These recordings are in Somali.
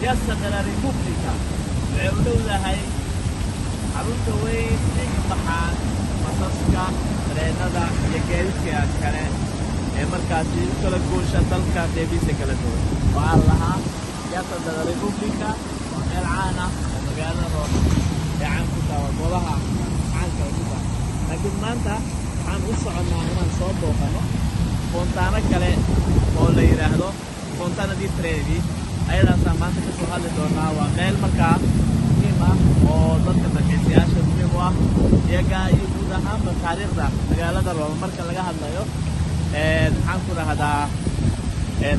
Piazza della Repubblica وعودودا هاي عروضة وين محان مصاصكا رينادا يجيلكا كله مركزي كل جوشة تلقى ديبيسة كله وعلها Piazza della Repubblica العانة ومجانا روما يعني كذا وطولها عنك وكذا لكن ما أنت عن وصلنا هنا صوب وخنا فونتانا كله ولا يرهدو فونتانا دي تريدي أيضا سامانت كسوها لدورنا وميل مكان مهمة وضد الرئيسيات المهمة يجا يبودها من تاريخ ده مجال ده روما مركز لقاها النيو نحكي هذا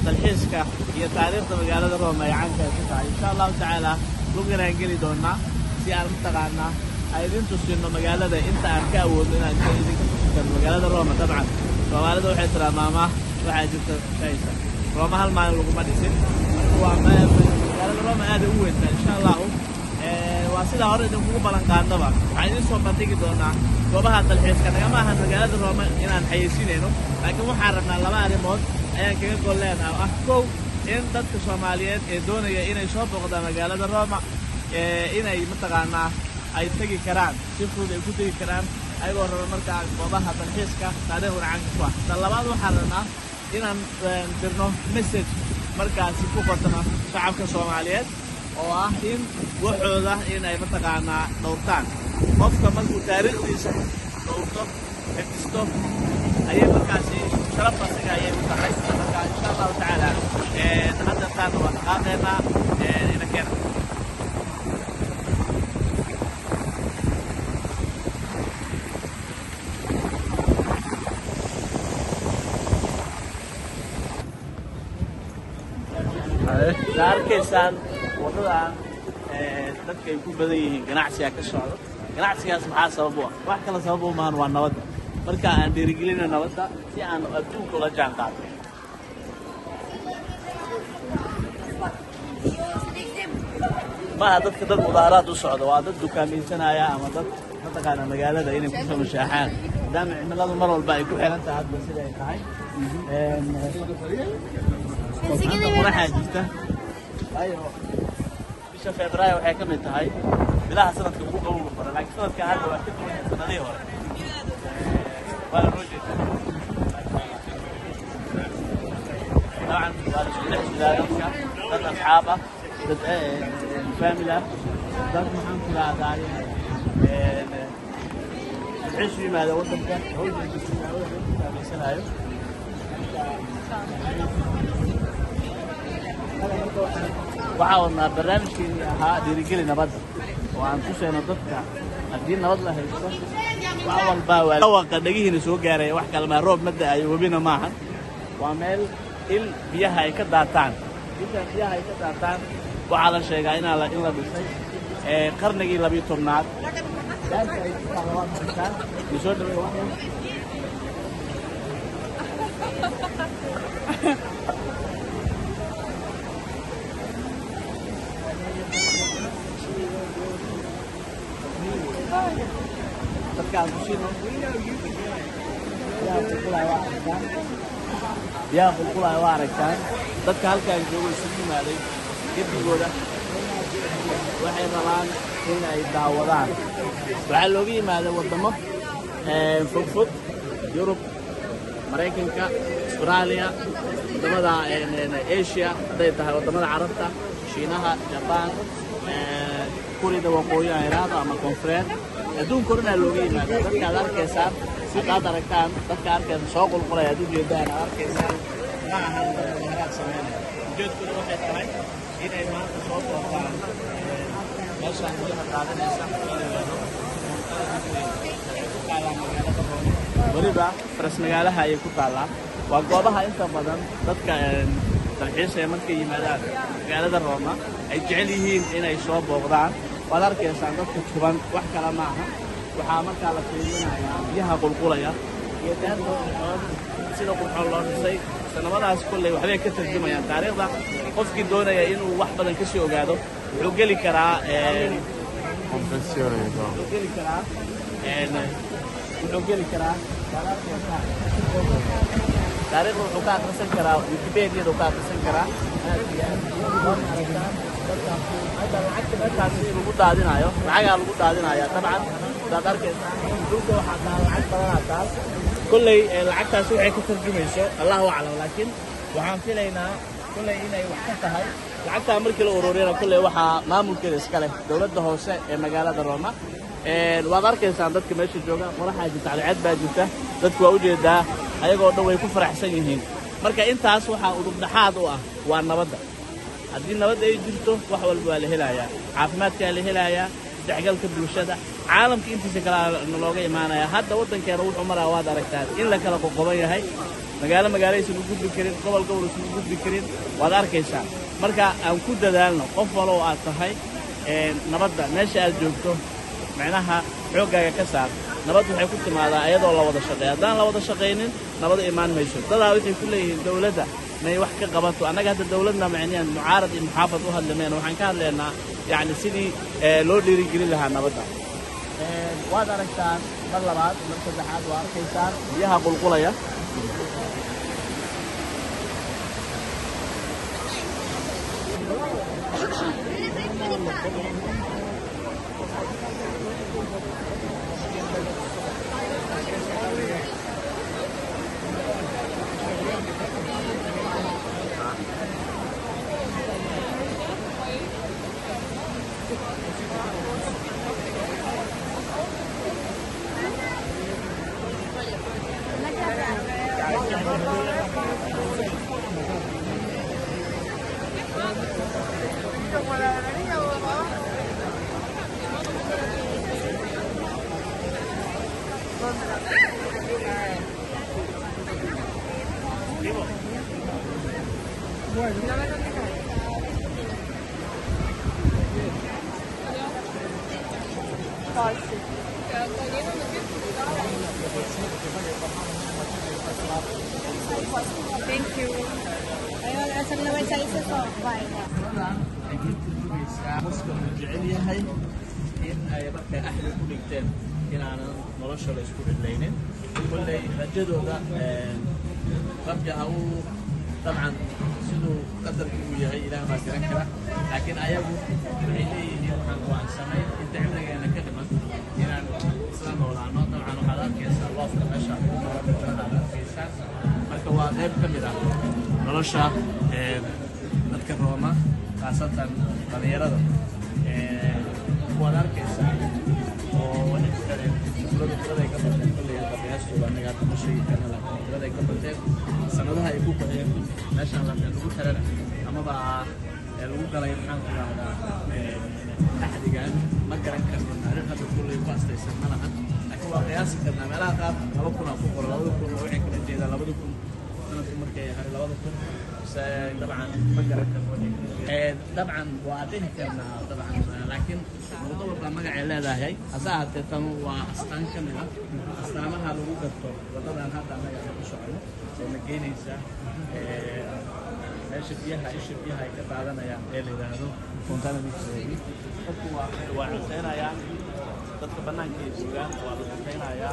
تلحيسك هي تاريخ مجال ده روما يعني كذا إن شاء الله تعالى لقينا نجري دورنا سيار متقارنا أيضا تسجلنا مجال ده أنت أركاود إن أنت إذا مجال ده روما طبعا روما ده واحد ترى ماما واحد جبت كيسة روما هالما لقوا ما ديسين وما مجال روما هذا هو إن شاء الله واسيدا هوري دمو بلانقان دبا عايزين سو باتيغي دونا goobaha dalxiiska nagama ahan magaalada Roma inaan xayeysiinayno laakiin waxaan rabnaa laba arrimood ayaan kaga goleynaa ah kow in dadka Soomaaliyeed ee doonaya inay soo booqdaan magaalada Roma inay mataqaanaa ay tagi karaan si fudud ay ku tagi karaan ayagoo raba markaa goobaha dalxiiska taariikhda caanka ah tan labaad waxaan rabnaa inaan dirno message markaasi ku qotona shacabka Soomaaliyeed oo ah in waxooda inay mataqaanaa dhowrtaan qofka markuu taariikhdiisa dhowrto ekisto ayay markaasi sharaf asiga ayay u tahay marka insha Allah taala hadda taan waa qaadayna ina keena daarkeysaan wadada dadka ay ku badan yihiin ganacsiga ka socdo ganacsigaas maxaa sabab u ah wax kala sabab u maahan waa nabad marka aan dhiirigelino nabadda si aan adduunka la jaan qaadno ma dadka dad mudaaraad u socdo waa dad dukaamaysanaya ama dad mataqaana magaalada inay ku soo mashaaxaan maadaama cimiladu mar walba ay ku xiran tahay hadba sida ay tahay waxaa jirta ayo bisha Febraayo waxay ka mid tahay bilaha sanadka ugu qabowga badan laakiin sanadka hadda waa ka duwan sanadihii hore waa roojay طبعا ولادك dad asxaab ah dad family dad maxaan ku raadayay عيش ماذا ودك هوجي بسنايو وعاونا برنامجكي ahaa dhiirigelin nabad oo aan ku sheeno dadka hadii nabad la haysto waawal baa waqa dhagihiina soo gaaray wax kale ma roob mada ay wabina maahan waa meel il biyaha ay ka daataan biyaha ay ka daataan waxa la sheegaa in la dhisay qarnigii 12aad dadka ay ku qalabaan soo dhaway wax dadkaan ku siino yaa qulqulay waa aragtaan dadka halkaan jooga isugu yimaaday gedigooda waxay rabaan in ay daawadaan waxaa looga yimaaday wadamo fogfog Yurub Mareykanka Australia wadamada Asia haday tahay wadamada Carabta Shiinaha Japan Kuuriyada Waqooyi Iiraada ama Koonfureed adduunka oo dhan looga yimaaday dadka arkaysan sidaad aragtaan dadka arkaysan soo qulqulay adduunyada arkaysan ma ahan dad sameeyay ujeedkoodu waxay tahay inay maanta soo booqdaan meeshaan wada qaadanaysa waliba faras magaalaha ay ku taalaa waa goobaha inta badan dadka dalxiiska markay yimaadaan magaalada Roma ay jecel yihiin inay soo booqdaan waad arkaysan dadka tuban wax kala ma aha waxaa markaa la fiirinayaa biyaha qulqulaya iyo taanto sida qurxoon loo dhisay sanadadaas kulay waxay ka tarjumayaan taariikhda qofkii doonaya inuu wax badan ka soo ogaado wuxuu gali karaa wuxuu geli karaa taariikhda wuxuu ka akhrisan karaa Wikipedia ka akhrisan karaa dadka هذا العكس ما كان لو دادينايو لعقا لو دادينايا طبعا داد arkaysa dhulka waxa taa lacag badan kulay lacagtaas waxay ku tarjumayso Allahu a'lam laakiin waxaan filaynaa kulay inay wax ka tahay lacagta markii la ururiyay kulay waxa maamulkeeda iska leh dawladda hoose ee magaalada Roma waad arkaysaa dadka meesha jooga qoraxa jirta cad baa jirta dadku waa u jeedaa ayagoo dhan way ku faraxsan yihiin marka intaas waxa udub dhaxaad u ah waa nabadda haddii nabad ay jirto wax walba waa la helayaa caafimaadka la helayaa dacgalka bulshada caalamka intiisa kala looga imaanaya hadda wadankeena wuxuu maraa waad aragtaa in la kala qoqoban yahay magaaladiisa lagu gudbi karin gobolka lagu gudbi karin waad arkaysaa marka aan ku dadaalno qof walba aad tahay nabadda meesha aad joogto macnaha xoogaaga ka saar nabad waxay ku timaadaa ayadoo la wada shaqeeyo haddaan la wada shaqeynin nabad imaan mayso dadaa waxay ku leeyihiin dawladda may wax ka qabato annaga hadda dawladna macniyaan mucaarad iyo muxaafad u hadlameyn waxaan ka hadlaynaa yani sidii loo dhiirigelin lahaa nabadda waad aragtaan mar labaad mar saddexaad waa arkaysaan biyaha qulqulaya Thank you. Ayun, asal na may size ito. Bye. جعليها إن يبقى أهل كل كتاب إن أنا نرشح لسكول الليلين كل رجدوا ذا ربجه طبعا سنو قدر كويه إلى ما كركرة لكن أيوه إليه يوحنا وعن سمين أنت عندك أنا كلمة إن أنا إسلام ولا عنه طبعا وحالات كيسر الله في المشهد وحالات كيسر مركوا غير كميرة نرشح نذكر روما خاصة dhalinyarada waad arkaysaa oo wanaag kale tirada ka badan kulliga qabiyaastooda anaga ma sheegi karna laakiin tirada ka badan sanadaha ay ku qodeen meeshaan lagu tarana amaba lagu galay maxaan ku raacdaa taxdigan ma garan karno taariikhda kulliga ku astaysan ma lahan laakiin waa qiyaasi karnaa meelaha qaar 2,000 ku qoran 2,000 waxay kala jeedaa 2,000 sanadku markay ahay 2,000 طبعا فكرت طبعا وأعطيه كنا طبعا لكن موضوع المجال هذا هي أساعد تنو وأستان كملا أستانها لو قدرت وطبعا هذا ما يعرف شغله ونجيني إنسان إيش فيها كذا هذا ما يعني اللي هذا كونتانا بيسوي هو وعسينا يعني تتبنى كيف وعسينا يا